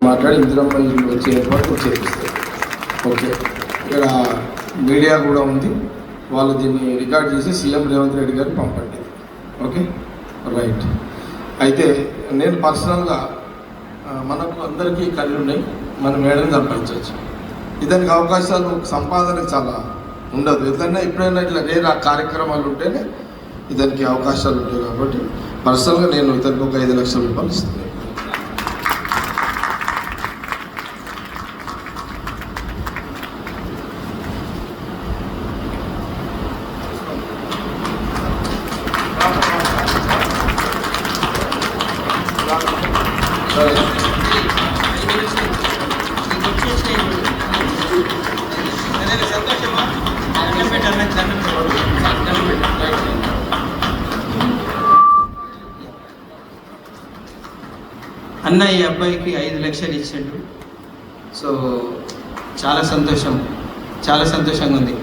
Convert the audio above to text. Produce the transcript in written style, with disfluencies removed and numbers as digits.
మాట్లాడి ఇందిరమ్మ ఇల్లు వచ్చే ఏర్పాటు చేపిస్తారు. ఓకే, ఇక్కడ మీడియా కూడా ఉంది, వాళ్ళు దీన్ని రికార్డ్ చేసి సీఎం రేవంత్ రెడ్డి గారికి పంపండి. Okay, right. అయితే నేను పర్సనల్గా మనకు అందరికీ కళ్ళు ఉన్నాయి, మన మేడని సంపాదించవచ్చు. ఇదానికి అవకాశాలు సంపాదనకు చాలా ఉండదు. ఏదైనా ఎప్పుడైనా ఇట్లా వేరే కార్యక్రమాలు ఉంటేనే ఇతనికి అవకాశాలు ఉంటాయి. కాబట్టి పర్సనల్గా నేను ఇతనికి ఒక 5 లక్షల రూపాయలు ఇస్తున్నాను. అన్న ఈ అబ్బాయికి 5 లక్షలు ఇచ్చాడు. సో చాలా సంతోషంగా ఉంది.